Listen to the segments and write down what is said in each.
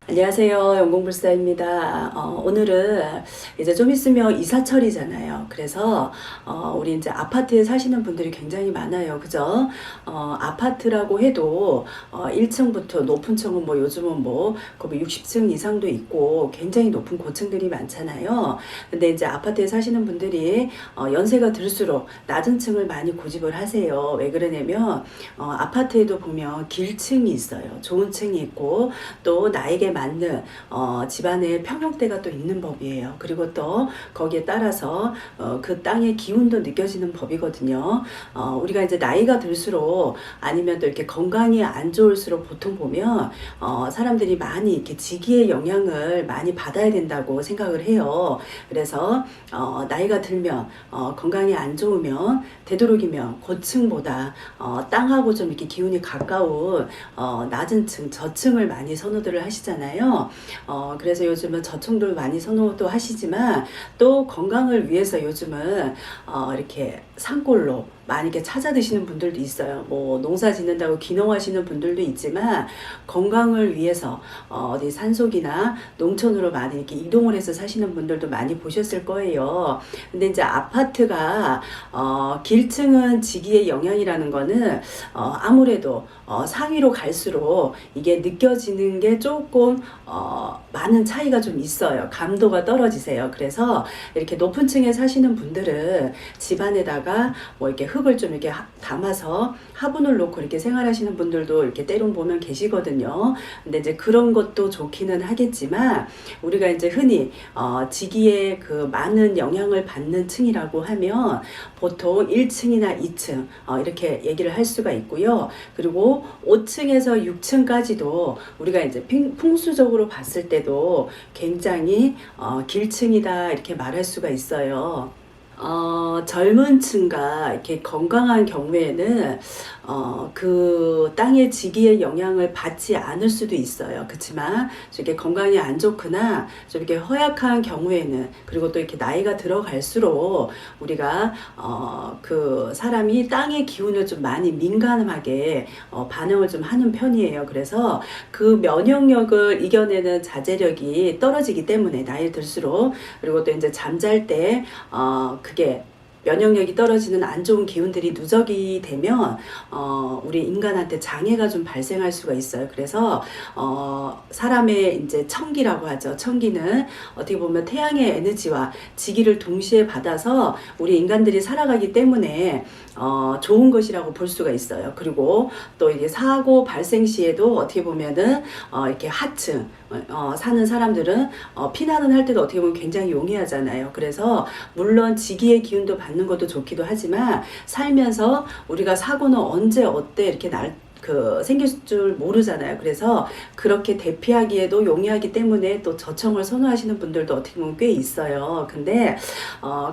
안녕하세요. 연공불사입니다. 오늘은 이제 좀 있으면 이사철이잖아요. 그래서 우리 이제 아파트에 사시는 분들이 굉장히 많아요. 그죠? 아파트라고 해도 1층부터 높은 층은 뭐 요즘은 뭐 거의 60층 이상도 있고 굉장히 높은 고층들이 많잖아요. 근데 이제 아파트에 사시는 분들이 연세가 들수록 낮은 층을 많이 고집을 하세요. 왜 그러냐면 아파트에도 보면 길층이 있어요. 좋은 층이 있고 또 나에게 맞는 집안의 평형대가 또 있는 법이에요. 그리고 또 거기에 따라서 그 땅의 기운도 느껴지는 법이거든요. 우리가 이제 나이가 들수록 아니면 또 이렇게 건강이 안 좋을수록 보통 보면 사람들이 많이 이렇게 지기의 영향을 많이 받아야 된다고 생각을 해요. 그래서 나이가 들면 건강이 안 좋으면 되도록이면 고층보다 땅하고 좀 이렇게 기운이 가까운 낮은 층, 저층을 많이 선호들을 하시잖아요. 그래서 요즘은 저층들 많이 선호도 하시지만 또 건강을 위해서 요즘은 이렇게 산골로 많이 이렇게 찾아 드시는 분들도 있어요. 뭐 농사 짓는다고 귀농하시는 분들도 있지만 건강을 위해서 어디 산속이나 농촌으로 많이 이렇게 이동을 해서 사시는 분들도 많이 보셨을 거예요. 근데 이제 아파트가 길층은 지기의 영향이라는 거는 아무래도 상위로 갈수록 이게 느껴지는 게 조금 많은 차이가 좀 있어요. 감도가 떨어지세요. 그래서 이렇게 높은 층에 사시는 분들은 집안에다가 뭐 이렇게 흙을 좀 이렇게 담아서 화분을 놓고 이렇게 생활하시는 분들도 이렇게 때론 보면 계시거든요. 근데 이제 그런 것도 좋기는 하겠지만 우리가 이제 흔히 지기에 그 많은 영향을 받는 층이라고 하면 보통 1층이나 2층 이렇게 얘기를 할 수가 있고요. 그리고 5층에서 6층까지도 우리가 이제 풍수적으로 봤을 때도 굉장히 길층이다 이렇게 말할 수가 있어요. 젊은 층과 이렇게 건강한 경우에는 그 땅의 지기의 영향을 받지 않을 수도 있어요. 그렇지만 이렇게 건강이 안 좋거나 좀 이렇게 허약한 경우에는 그리고 또 이렇게 나이가 들어갈수록 우리가 그 사람이 땅의 기운을 좀 많이 민감하게 반응을 좀 하는 편이에요. 그래서 그 면역력을 이겨내는 자제력이 떨어지기 때문에 나이 들수록 그리고 또 이제 잠잘 때 그게 면역력이 떨어지는 안 좋은 기운들이 누적이 되면 우리 인간한테 장애가 좀 발생할 수가 있어요. 그래서 사람의 이제 청기라고 하죠. 청기는 어떻게 보면 태양의 에너지와 지기를 동시에 받아서 우리 인간들이 살아가기 때문에 좋은 것이라고 볼 수가 있어요. 그리고 또 이게 사고 발생 시에도 어떻게 보면은 이렇게 하층 사는 사람들은 피난을 할 때도 어떻게 보면 굉장히 용이하잖아요. 그래서 물론 지기의 기운도 받는 것도 좋기도 하지만 살면서 우리가 사고는 언제 어때 이렇게 생길 줄 모르잖아요. 그래서 그렇게 대피하기에도 용이하기 때문에 또 저청을 선호하시는 분들도 어떻게 보면 꽤 있어요. 근데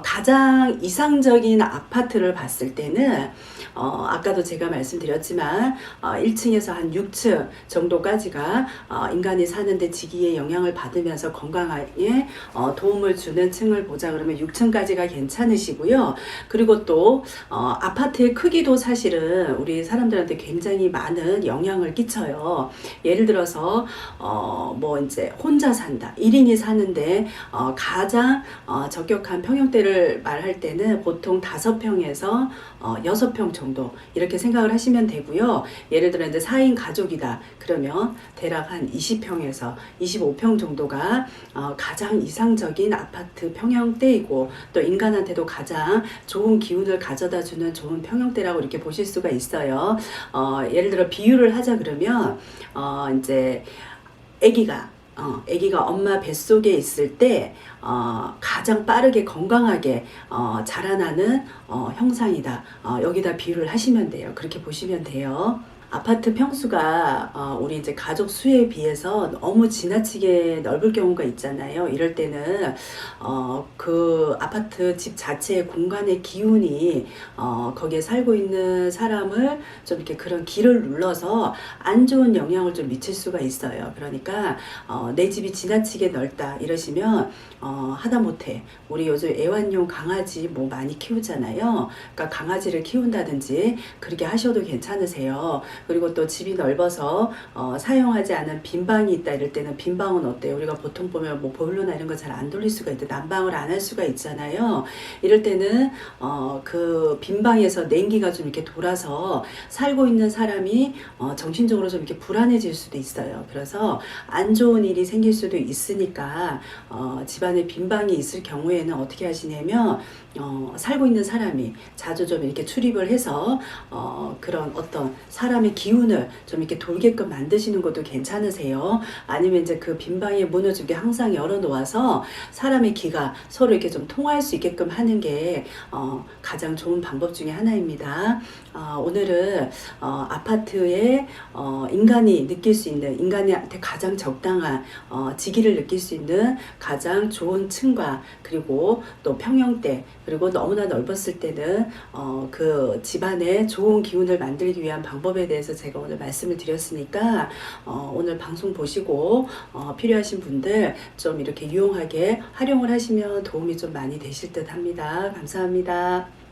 가장 이상적인 아파트를 봤을 때는 아까도 제가 말씀드렸지만 1층에서 한 6층 정도까지가 인간이 사는데 지기의 영향을 받으면서 건강에 도움을 주는 층을 보자 그러면 6층까지가 괜찮으시고요. 그리고 또 아파트의 크기도 사실은 우리 사람들한테 굉장히 많은 영향을 끼쳐요. 예를 들어서 뭐 이제 혼자 산다 1인이 사는데 가장 적격한 평형대를 말할 때는 보통 5평에서 6평 정도 이렇게 생각을 하시면 되고요. 예를 들어 이제 4인 가족이다 그러면 대략 한 20평에서 25평 정도가 가장 이상적인 아파트 평형대이고 또 인간한테도 가장 좋은 기운을 가져다주는 좋은 평형대라고 이렇게 보실 수가 있어요. 예를 들어 비유를 하자 그러면 이제 아기가 엄마 뱃속에 있을 때 가장 빠르게 건강하게 자라나는 형상이다. 여기다 비유를 하시면 돼요. 그렇게 보시면 돼요. 아파트 평수가 우리 이제 가족 수에 비해서 너무 지나치게 넓을 경우가 있잖아요. 이럴 때는 그 아파트 집 자체의 공간의 기운이 거기에 살고 있는 사람을 좀 이렇게 그런 기를 눌러서 안 좋은 영향을 좀 미칠 수가 있어요. 그러니까 내 집이 지나치게 넓다 이러시면 하다못해 우리 요즘 애완용 강아지 뭐 많이 키우잖아요. 그러니까 강아지를 키운다든지 그렇게 하셔도 괜찮으세요. 그리고 또 집이 넓어서 사용하지 않은 빈방이 있다 이럴 때는 빈방은 어때요? 우리가 보통 보면 뭐 보일러나 이런 거 잘 안 돌릴 수가 있대. 난방을 안 할 수가 있잖아요. 이럴 때는 그 빈방에서 냉기가 좀 이렇게 돌아서 살고 있는 사람이 정신적으로 좀 이렇게 불안해질 수도 있어요. 그래서 안 좋은 일이 생길 수도 있으니까 집안에 빈방이 있을 경우에는 어떻게 하시냐면 살고 있는 사람이 자주 좀 이렇게 출입을 해서 그런 어떤 사람의 기운을 좀 이렇게 돌게끔 만드시는 것도 괜찮으세요. 아니면 이제 그 빈방의 문을 좀 이렇게 항상 열어 놓아서 사람의 기가 서로 이렇게 좀 통할 수 있게끔 하는 게 가장 좋은 방법 중에 하나입니다. 오늘은 아파트에 인간이 느낄 수 있는, 인간한테 가장 적당한 지기를 느낄 수 있는 가장 좋은 층과, 그리고 또 평형대, 그리고 너무나 넓었을 때는 그 집안에 좋은 기운을 만들기 위한 방법에 대해서 제가 오늘 말씀을 드렸으니까 오늘 방송 보시고 필요하신 분들 좀 이렇게 유용하게 활용을 하시면 도움이 좀 많이 되실 듯 합니다. 감사합니다.